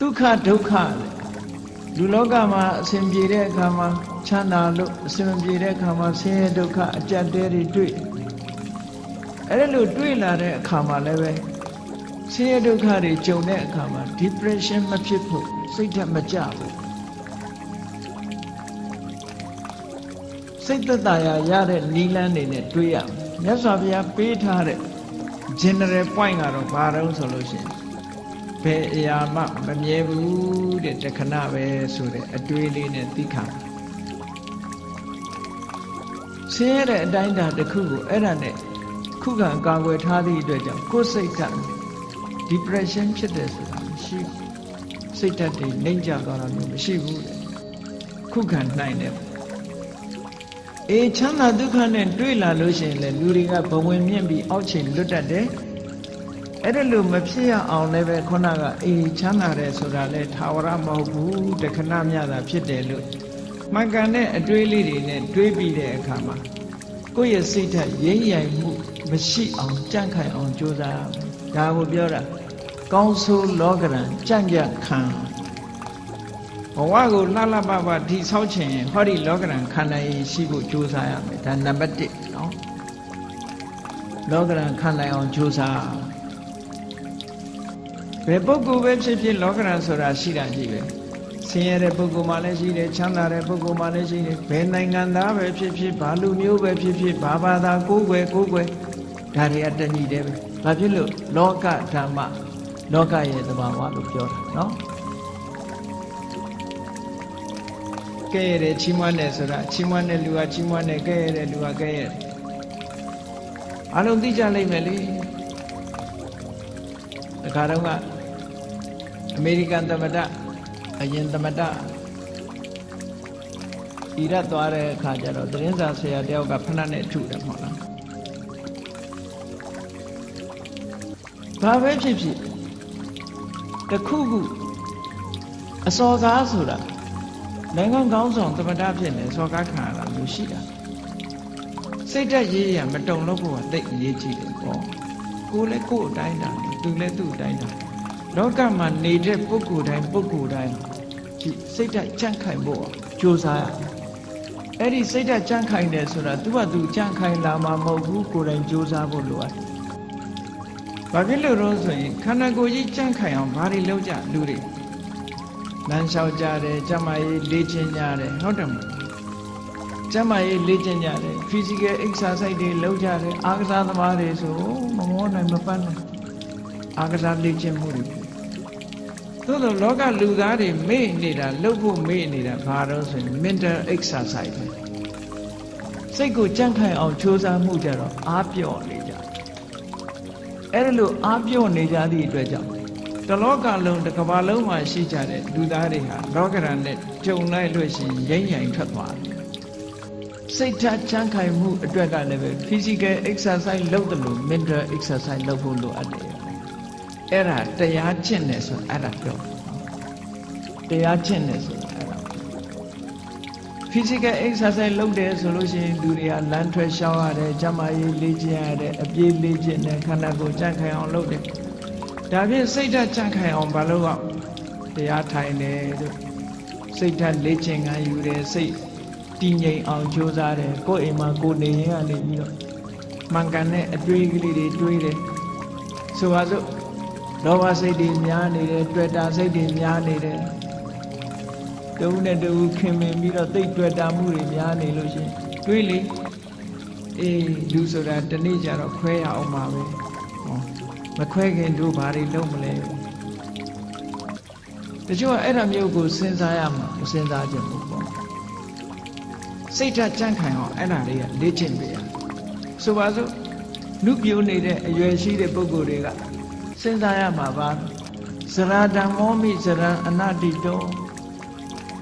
Dukkha dukkha Lulogama Simbire Kama Chana Look Simbire Kama Se Dukkha Jaderi Dui Elu Duilare Kama Leve Se Dukkari Jone Kama Depression Machipu Sita Majabu Sita Daya Yare Nilan in it Duya Yasavia Petare General Point out of Baron solution Yama Manievu de Canave Sure a dueling and Tika Sierra Dinda the Kugu Erane Kuga Gawe Tadi Doja Kosaitan Depression Chides she Sita de Ninja Gana she would Kugan Nine A Chana Dukan and Duila Lucian and Luriga Bowen be ouchin Lutade Erelu Mapia on Neve Konaga, a Chanare Sodale, Tawara Mobu, the Kanamia, the Piedelu. Magane, a duelli in a dweeby de Kama. Goya Sita, ye, Mashi on Jankai on Joda, Dawo Biora, Gonsu Logaran, Janja Khan. Owago Lala Baba, Tis Hochin, Hori Logaran, Kanai, Shibu Josa, and Nabati, no? Logaran Kanai on Josa. Repoku website Logaran Sora Shira Jive. Sierra Poku Malashi, Chana Repoku Malashi, Penanganda website, Balu New website, Baba da Kugwe, Dariata Nide, Babilu, Loka Tama, Loka is the Bawa Lupio, no? Kere Chimane Sora, Chimane Lua, Chimane Kere Lua Kere. I don't teach a lady. The Karanga American Tamada, Ayan Tamada Ira Tuare Kajaro, the Renza say a Delga Panane to the Mona. Pave Gypsy the Kugu a Soga Asura Langan Gonson, the Madapin, and Soga Kara, Lucia. Say that ye and Madon Lobo, take ye cheated. Kule Ko Dina, Dule do Dina. Logaman needed Boku Dine. Say that Jankai Bo, Josiah. Eddie say that Jankai Nesura, do Jankai Lama Mogu and Josa Bolua. Babilo Rosary, Kanagoyi Jankai on Bari Loja, Luri. Nansao Jare, Jamai, Legendary, Hotam. Jamai, Legendary, physical exercise, Lojare, Agasa the Mare, so Mamon and Mapana. Agasa Legend Muri. So the local Lugari may need a local may need a paros and mental exercise. Sego Jankai on Chosa Mujaro, Apio Nija. Erelu Apio Nija di Dweja. The local loan, the Cavaloma Shijare, Dudariha, Rogaran, Jonai Lucy, Yaya and Katwa. Sita Jankai Mu Dwega level, physical exercise local, mental exercise local at the Era, they are chinless on Arabio. They are chinless on Arab. Physical exercise local solution, Duria, Lantra shower, Jamai, Legion, a big legion, and Kanago Jankai on loaded. David Sita Jankai on Baloa. They are tiny. Sita legion, and you there say. Tinye on Josare, go Emma, go near and Mangane, a twiggy. So as Nova said in Yanni, Tweta said in Yanni. Don't do Kim and Mira, they Tweta Muri, Yanni, Lucy. Really? Do so that the nature of prayer on my way. McQuaig and do body normally. The Joe Adam Yogo since I am, since I am. Sita Jankai on Anaria, Legend Bear. So as Lupio needed a USC the Bogorega. Since I am about Sarada Momi Sara Anadito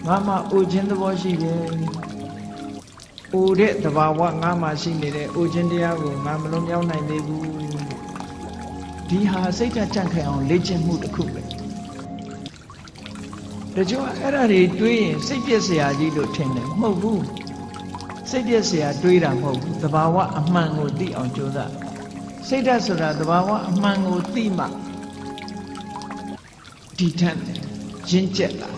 Mama Ujin the Washi, Ude the Bawa Mama Shinide, Ujendiago, Mamalon Nebu. Diha Sita Jankai on Legend Mood Coupe. The Joe Erari doing Sipiasia Gido Tene, Mobu. Say yes, I do it. The Bawa a mango tea on Joda. Say that's what the Bawa a mango tea ma. D10. ရင့်ကျက်လာ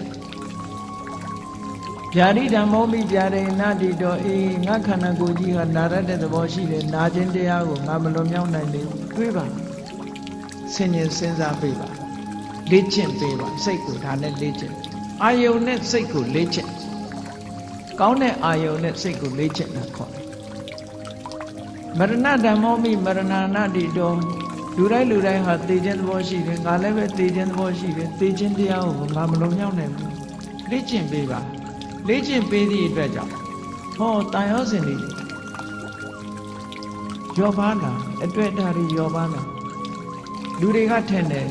ဗျာတိဓမ္မောမိဗျာရေနာတိတောအေးငါခန္ဓာကိုယ်ကြီးဟာနာရတဲ့သဘောရှိတယ်နာခြင်းတရားကိုငါမလွန်မြောက်နိုင်လေဘူးတွေးပါဆင်ញင်စဉ်းစားပေးပါလေ့ကျင့်ပေးပါစိတ်ကိုဒါနဲ့လေ့ကျင့်အာယုန်နဲ့စိတ်ကိုလေ့ကျင့်ကောင်းတဲ့အာယုန်နဲ့စိတ်ကိုလေ့ကျင့်တာခေါ်တယ်မရဏဓမ္မောမိမရဏနာတိတောလူတိုင်းဟာသိခြင်းသဘောရှိတယ်ငါလည်းပဲသိခြင်းသဘောရှိတယ်သိခြင်းတရားကိုငါမလွန်မြောက်နိုင်ဘူးလေ့ကျင့်ပေးပါလေ့ကျင့်ပေးသည့်အတွက်ကြောင့်ဟောတန်ရောစဉ်တွေရောပါလာအတွက်အတားတွေရောပါလာလူတွေကထင်တယ်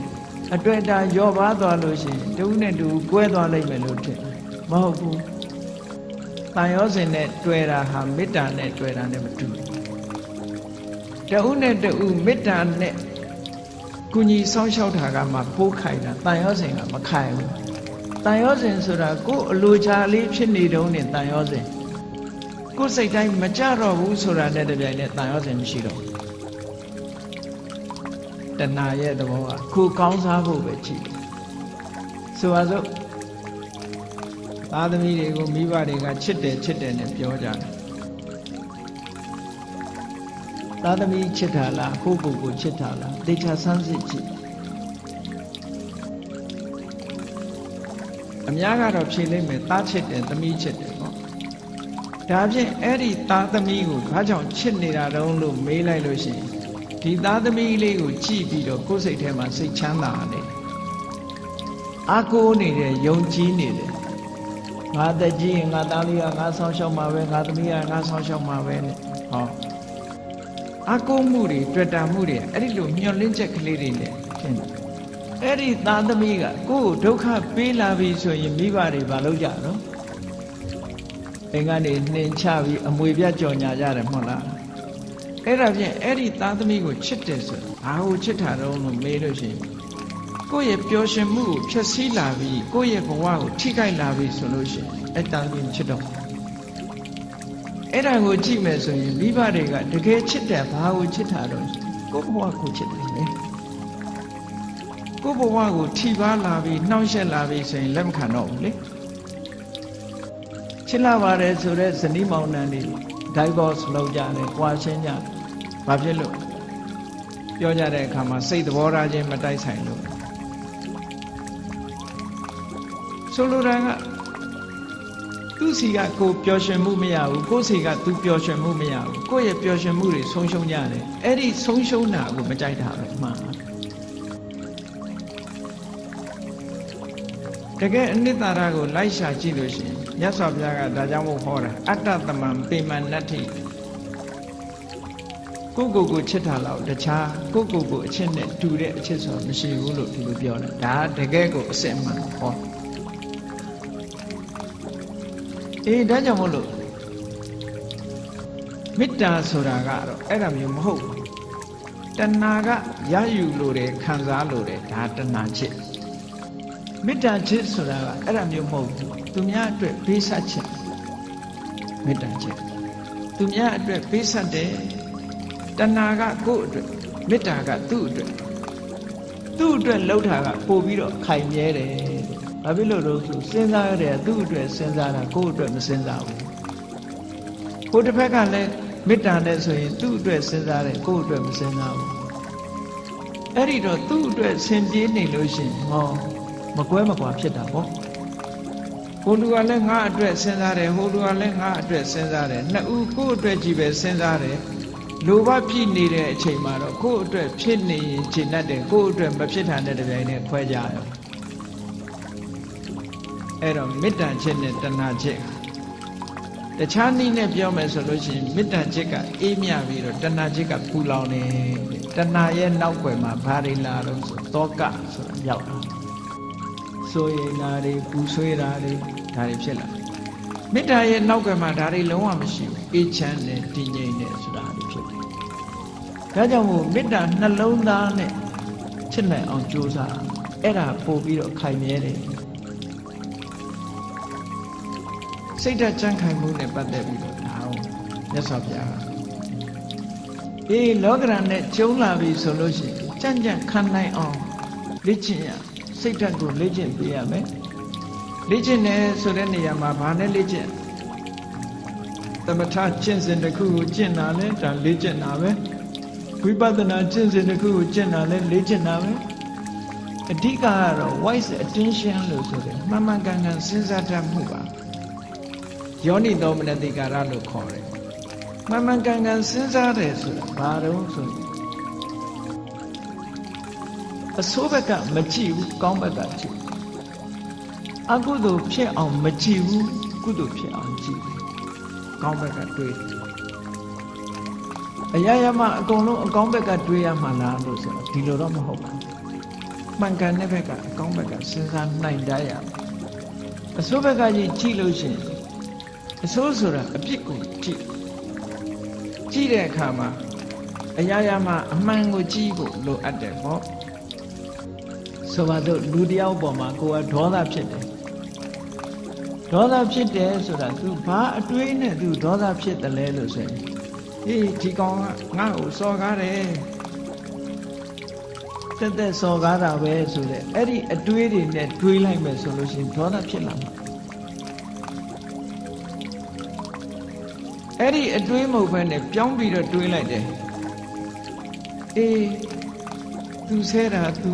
အတွက်အတားရောပါသွားလို့ရှိရင်တူနဲ့တူကွဲသွားလိမ့်မယ်လို့ထင်မဟုတ်ဘူးတန်ရောစဉ်နဲ့တွေ့တာဟာမေတ္တာနဲ့တွေ့တာနဲ့မတူဘူးတူနဲ့တူမေတ္တာနဲ့ကုညီဆောင်းလျှောက်တာကမှပိုးခိုင်တာတန်ရောစဉ်ကမခိုင်ဘူးတန်ရောစဉ်ဆိုတာကိုယ်အလိုချလေးဖြစ်နေတုန်းနဲ့တန်ရောစဉ်ကိုယ်စိတ်တိုင်းမကြတော့ဘူးဆိုတာနဲ့တပြိုင်နက်တန်ရောစဉ်မရှိတော့တဏှာရဲ့သဘောကကိုယ်ကောင်းစားဖို့ပဲရှိတယ်ဆိုပါစို့သားသမီးတွေကိုမိဘတွေကချစ်တယ်နဲ့ပြောကြတယ်သားသမီးချစ်တာလားကိုယ့်ကိုယ်ကိုချစ်တာလားသေချာဆန်းစစ်ကြည့်အများကတော့ဖြေလိုက်မယ်သားချစ်တယ်သမီးချစ်တယ်ပေါ့ဒါဖြင့်အဲ့ဒီသားသမီးကိုဘာကြောင့်ချစ်နေတာတုံးလို့မေးလိုက်လို့ရှိရင်ဒီသားသမီးလေးကိုကြည့်ပြီးတော့ကိုယ်စိတ်ထဲမှာစိတ်ချမ်းသာတယ်အာကိုးနေတယ်ယုံကြည်နေတယ်ငါတကြီးရင်ငါသားလေးကငါဆောင်းရှောက်မှာပဲငါသမီးကငါဆောင်းရှောက်မှာပဲနဲ့ဟောအာကိုးမှုတွေတွေ့တာမှုတွေအဲ့ဒီလိုမျောလင်းချက်ကလေးတွေနဲ့ဖြစ်နေအဲ့ဒီသားသမီးကကိုယ့်ကိုဒုက္ခပေးလာပြီဆိုရင်မိဘတွေမလုပ်ကြတော့အိမ်ကနေနှင်ချပြီးအမွေပြကြော်ညာကြတယ်မဟုတ်လားအဲ့ဒါဖြင့်အဲ့ဒီသားသမီးကိုချစ်တယ်ဆိုဘာကိုချစ်တာတော့လို့မေးလို့ရှိရင်ကိုယ့်ရဲ့ပျော်ရွှင်မှုကိုဖျက်ဆီးလာပြီးကိုယ့်ရဲ့ဘဝကိုထိခိုက်လာပြီးဆိုလို့ရှိရင်အဲ့သားသမီးချစ်တော့အဲ့ဒါကိုကြည့်မယ်ဆိုရင်မိဘတွေကတကယ်ချစ်တယ်ဘာကိုချစ်တာတော့ကိုယ့်ဘဝကိုချစ်တယ်လေကိုယ့်ဘဝကိုထိပါလာပြီးနှောင့်ယှက်လာပြီးဆိုရင်လက်မခံတော့ဘူးလေချစ်လာပါတယ်ဆိုတော့ဇနီးမောင်နှံတွေ divorce လုပ်ကြတယ်၊ကွာရှင်းကြတယ်။ဘာဖြစ်လို့ပြောကြတဲ့အခါမှာစိတ်သဘောထားချင်းမတိုက်ဆိုင်လို့ဆိုလိုတာကသူ့စီကကိုပျော်ရွှင်မှုမရဘူးကိုယ့်စီကသူပျော်ရွှင်မှုမရဘူးကိုယ့်ရဲ့ပျော်ရွှင်မှုတွေဆုံးရှုံးကြတယ်အဲ့ဒီဆုံးရှုံးတာကိုမကြိုက်တာပဲမှန်ပါတကယ်အနိတ္တရာကိုလိုက်ရှာကြည့်လို့ရှိရင်မြတ်စွာဘုရားကဒါကြောင့်မို့ဟောတာအတ္တသမံပေမနတ္ထိကိုယ့်ကိုယ်ချစ်တာလောက်တခြားကိုယ့်ကိုယ်အချစ်နဲ့တူတဲ့အချစ်ဆိုမရှိဘူးလို့ဒီလိုပြောတယ်ဒါတကယ်ကိုအစစ်မှန်ဟောဒါကြောင့်မို့လို့မေတ္တာဆိုတာကတော့အဲ့ဒါမျိုးမဟုတ်ဘူးတဏှာကရယူလို့တယ်ခံစားလို့တယ်ဒါတဏှာချစ်မေတ္တာချစ်ဆိုတာကအဲ့ဒါမျိုးမဟုတ်ဘူးသူများအတွက်ပေးဆက်ခြင်းမေတ္တာချစ်သူများအတွက်ပေးဆက်တယ်တဏှာကကိုယ့်အတွက်မေတ္တာကသူ့အတွက်လှုပ်တာကပို့ပြီးတော့ခိုင်မြဲတယ်ဘာဖြစ်လို့လဲဆိုစဉ်းစားရတယ်သူ့အတွက်စဉ်းစားတာကိုယ့်အတွက်မစဉ်းစားဘူးကိုယ်တစ်ဖက်ကလည်းမေတ္တာနဲ့ဆိုရင်သူ့အတွက်စဉ်းစားတယ်ကိုယ့်အတွက်မစဉ်းစားဘူးအဲ့ဒီတော့သူ့အတွက်ဆင်ပြေးနေလို့ရှိရင်ဟောမကွဲမကွာဖြစ်တာပေါ့ဟိုလူကလည်းငါအတွက်စဉ်းစားတယ်ဟိုလူကလည်းငါအတွက်စဉ်းစားတယ်နှစ်ဦးကိုယ့်အတွက်ကြီးပဲစဉ်းစားတယ်လိုဘဖြစ်နေတဲ့အချိန်မှာတော့ကိုယ့်အတွက်ဖြစ်နေရင်ရှင်းတတ်တယ်ကိုယ့်အတွက်မဖြစ်တာတဲ့တပြိုင်တည်းခွဲကြရောအဲ့တော့မေတ္တာချစ်နဲ့တဏှာချစ်တခြားနည်းနဲ့ပြောမယ်ဆိုလို့ရှိရင်မေတ္တာချစ်ကအေးမြပြီးတော့တဏှာချစ်ကပူလောင်နေတဏှာရဲ့နောက်ွယ်မှာဘာတွေလာတော့ဆိုတောကဆိုတာရောက်တာဆိုရင်ဓာတွေပူဆွေးတာတွေဒါတွေဖြစ်လာမေတ္တာရဲ့နောက်ွယ်မှာဒါတွေလုံးဝမရှိဘူးအေးချမ်းတယ်တည်ငြိမ်တယ်ဆိုတာတွေဖြစ်တယ်ဒါကြောင့်မို့မေတ္တာနှလုံးသားနဲ့ချစ်နိုင်အောင်ကြိုးစားအဲ့ဒါပို့ပြီးတော့ခိုင်မြဲတယ်စိတ်ဓာတ်ကြံ့ခိုင်မှုနဲ့ပတ်သက်ပြီးတော့ဒါအောင်မြတ်စွာဘုရားလောကရန်နဲ့ကျုံလာပြီဆိုလို့ရှိရင်ကြံ့ကြံ့ခံနိုင်အောင်လေ့ကျင့်ရစိတ်ဓာတ်ကိုလေ့ကျင့်ပေးရမယ် လေ့ကျင့်တယ်ဆိုတဲ့နေရာမှာဘာနဲ့လေ့ကျင့်သမထကျင့်စဉ်တစ်ခုကိုကျင့်တာလဲဒါလေ့ကျင့်တာပဲဝိပဿနာကျင့်စဉ်တစ်ခုကိုကျင့်တာလဲလေ့ကျင့်တာပဲအဓိကကတော့ wise attention လို့ဆိုတယ်မှန်မှန်ကန်ကန်စဉ်းစားတတ်မှုပါယောနိသောမနတိကာရလို့ခေါ်တယ်မှန်မှန်ကန်ကန်စဉ်းစားတယ်ဆိုတာဘာတော့ဆိုအဆိုးဘက်ကမကြည့်ဘူးကောင်းဘက်ကကြည့်အကုသိုလ်ဖြစ်အောင်မကြည့်ဘူးကုသိုလ်ဖြစ်အောင်ကြည့်ကောင်းဘက်ကတွေးအရာရာမှာအကုန်လုံးအကောင်းဘက်ကတွေးရမှလားလို့ဆိုတော့ဒီလိုတော့မဟုတ်ပါဘူးမှန်ကန်တဲ့ဘက်ကအကောင်းဘက်ကစဉ်းစားနိုင်တတ်ရအဆိုးဘက်ကကြီးကြည့်လို့ရှိရင်အဆိုးဆိုတာအပြစ်ကိုကြည့်တဲ့အခါမှာအရာရာမှာအမှန်ကိုကြည့်ဖို့လိုအပ်တယ်ပေါ့ဆိုပါတော့လူတယောက်ပေါ်မှာကိုယ်ကဒေါသဖြစ်တယ်ဒေါသဖြစ်တယ်ဆိုတာ तू ဘာအတွေးနဲ့ तू ဒေါသဖြစ်တယ်လဲလို့ဆိုရင်ဟေးဒီကောင်ကငါ့ကိုစော်ကားတယ်တက်စော်ကားတာပဲဆိုတဲ့အဲ့ဒီအတွေးတွေနဲ့တွေးလိုက်မယ်ဆိုလို့ရှိရင်ဒေါသဖြစ်လာမှာအဲ့ဒီအတွေးမဟုတ်ဘဲနဲ့ပြောင်းပြီးတော့တွေးလိုက်တယ်အေး तू ဆဲတာ तू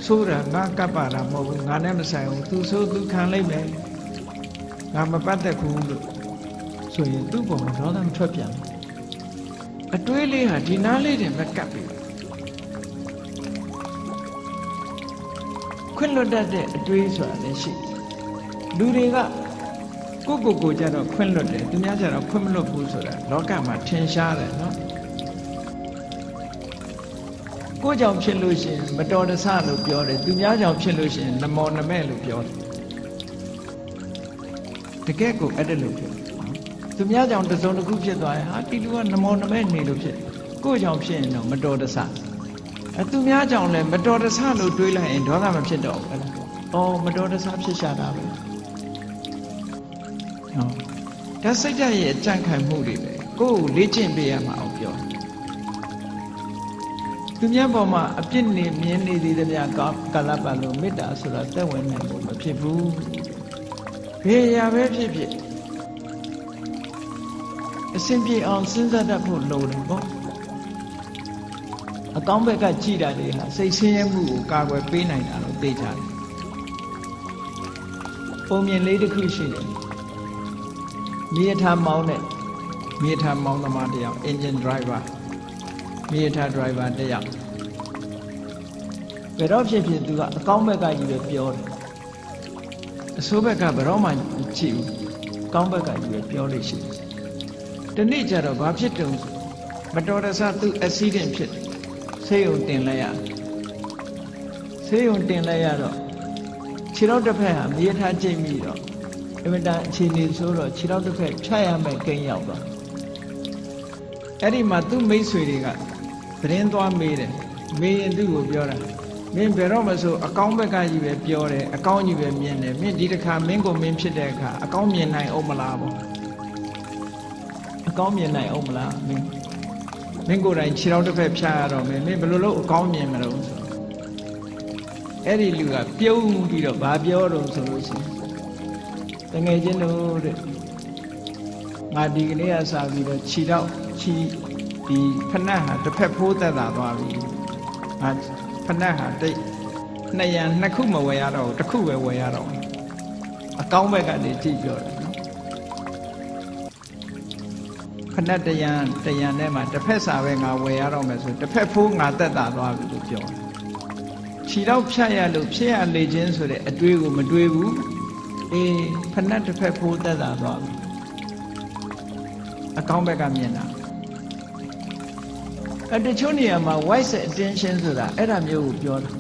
ဆိုးတာငါကပ်ပါတာမဟုတ်ဘူးငါနဲ့မဆိုင်ဘူး तू ဆိုး तू ခံလိုက်မယ်ငါမပတ်သက်ဘူးလို့ဆိုရင်သူ့ပုံမှာဒေါသမထွက်ပြန်ဘူးအတွေးလေးဟာဒီနားလေးတွေမကပ်ဘူးခွင့်လွတ်တတ်တဲ့အတွေးဆိုတာလည်းရှိလူတွေကကိုကြတော့ခွင့်လွတ်တယ်သူများကြတော့ခွင့်မလွတ်ဘူးဆိုတာလောကမှာထင်ရှားတယ်နော်ကိုကြောင့်ဖြစ်လို့ရှိရင်မတော်တဆလို့ပြောတယ်သူများကြောင့်ဖြစ်လို့ရှိရင်နမောနမဲ့လို့ပြောတယ်တကယ်ကိုအဲ့ဒါလို့ပြောသူများကြောင့်တစုံတစ်ခုဖြစ်သွားရင်ဟာဒီလူကနမောနမဲ့နေလို့ဖြစ်ကိုကြောင့်ဖြစ်ရင်တော့မတော်တဆသူများကြောင့်လည်းမတော်တဆလို့တွေးလိုက်ရင်ဒေါသမဖြစ်တော့ဘူးအဲ့ဒါအော်မတော်တဆဖြစ်ရှာတာပဲနော်ဒါစိတ်ဓာတ်ရဲ့အကြံခံမှုတွေပဲကိုယ်ကိုလေ့ကျင့်ပေးရမှာအောင်ပြောသူများပေါ်မှာအပြစ်နေမြင်နေသေးတဲ့များကာလပတ်လို့မေတ္တာဆိုတာသက်ဝင်နိုင်ဖို့မဖြစ်ဘူးဘယ်ရာပဲဖြစ်ဖြစ်အစဉ်ပြေအောင်စဉ်းစားတတ်ဖို့လိုတယ်ပေါ့အကောင်းဘက်ကကြည်တာတွေဟာစိတ်ဆင်းရဲမှုကိုကာကွယ်ပေးနိုင်တာလို့သိကြတယ်ပုံမြင်လေးတစ်ခုရှိတယ်မြေထားမောင်းတဲ့မြေထားမောင်းသမားတယောက် engine driver မြေထား driver တယောက်ဘယ်တော့ဖြစ်ဖြစ်သူကအကောင်းဘက်ကကြီးပဲပြောတယ်အဆိုးဘက်ကဘယ်တော့မှကြည့်ဘူးကောင်းဘက်ကကြီးပဲပြောလို့ရှိတယ်ဒီနေ့ကျတော့ဘာဖြစ်တုံးမတော်တဆသူ accident ဖြစ်ဆေးရုံတင်လိုက်ရဆေးရုံတင်လိုက်ရတော့ခြေထောက်တစ်ဖက်ဟာမြေထားကျိတ်ပြီးတော့အမတန်အခြေအနေဆိုတော့ခြေထောက်တစ်ဖက်ဖြတ်ရမယ်ကိန်းရောက်သွားအဲ့ဒီမှာသူ့မိတ်ဆွေတွေကသတင်းသွားမေးတယ်မေးရင်သူ့ကိုပြောတာမင်းဘယ်တော့မှဆိုအကောင်းဘက်ကကြီးပဲပြောတယ်အကောင်းကြီးပဲမြင်တယ်မင်းဒီတစ်ခါမင်းကိုမင်းဖြစ်တဲ့အခါအကောင်းမြင်နိုင်အောင်မလားပေါ့အကောင်းမြင်နိုင်အောင်မလားမင်းကိုယ်တိုင်ခြေထောက်တစ်ဖက်ဖြတ်ရတော့မင်းဘယ်လိုလုပ်အကောင်းမြင်မလို့ဆိုအဲ့ဒီလူကပြုံးပြီးတော့ဘာပြောတော့ဆိုလို့ရှိရင်တကယ်ချင်းတို့တဲ့ငါဒီကနေ့ကစပြီးတော့ခြေထောက်ဒီဖနက်ဟာတစ်ဖက်ဖိုးသက်သာသွားပြီငါဖနက်ဟာနှစ်ခုမဝယ်ရတော့တစ်ခုပဲဝယ်ရတော့အကောင်းဘက်ကနေကြည့်ပြောတယ်နော်ဖနက်တရံထဲမှာတစ်ဖက်စာပဲငါဝယ်ရတော့မယ်ဆိုတစ်ဖက်ဖိုးငါသက်သာသွားပြီလို့ပြောတယ်ခြေတော့ဖြတ်ရလို့ဖြစ်ရလေခြင်းဆိုတဲ့အတွေးကိုမတွေးဘူးအေးဖနက်တစ်ဖက်ဖိုးသက်သာသွားပြီအကောင်းဘက်ကမြင်တာတချို့နေရာမှာ wise attention ဆိုတာအဲ့ဒါမျိုးကိုပြောတာ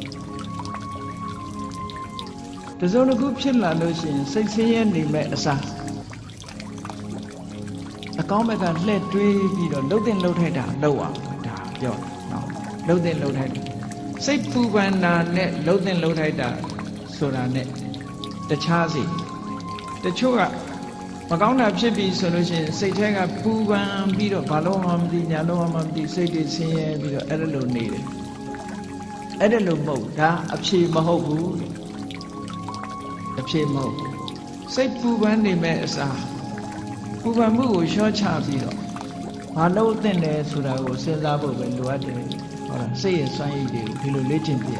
တစုံတစ်ခုဖြစ်လာလို့ရှိရင်စိတ်ဆင်းရဲနေမဲ့အစားအကောင်းဘက်ကလှည့်တွေးပြီးတော့လှုပ်တင်လှုပ်ထိုက်တာလှုပ်အောင်ဒါပြောတာနော်လှုပ်တင်လှုပ်ထိုက်တာစိတ်ပူပန်တာနဲ့လှုပ်တင်လှုပ်ထိုက်တာဆိုတာနဲ့တခြားစီတချို့ကမကောင်းတာဖြစ်ပြီဆိုလို့ရှိရင်စိတ်ထဲကပူပန်ပြီးတော့ဘာလို့မှမသိညာလို့မှမသိစိတ်တွေဆင်းရဲပြီးတော့အဲ့ဒါလိုနေတယ်အဲ့ဒါလိုမဟုတ်ဒါအဖြေမဟုတ်ဘူးအ အဖြစ်မဟုတ်စိတ်ပူပန်နေမဲ့အစားပူပန်မှုကိုလျှော့ချပြီးတော့ဘာလို့သင့်တယ်ဆိုတာကိုစဉ်းစားဖို့ပဲလိုအပ်တယ်ဟုတ်လားစိတ်ရဲ့စွမ်းရည်တွေကိုဒီလိုလေ့ကျင့်ပြရ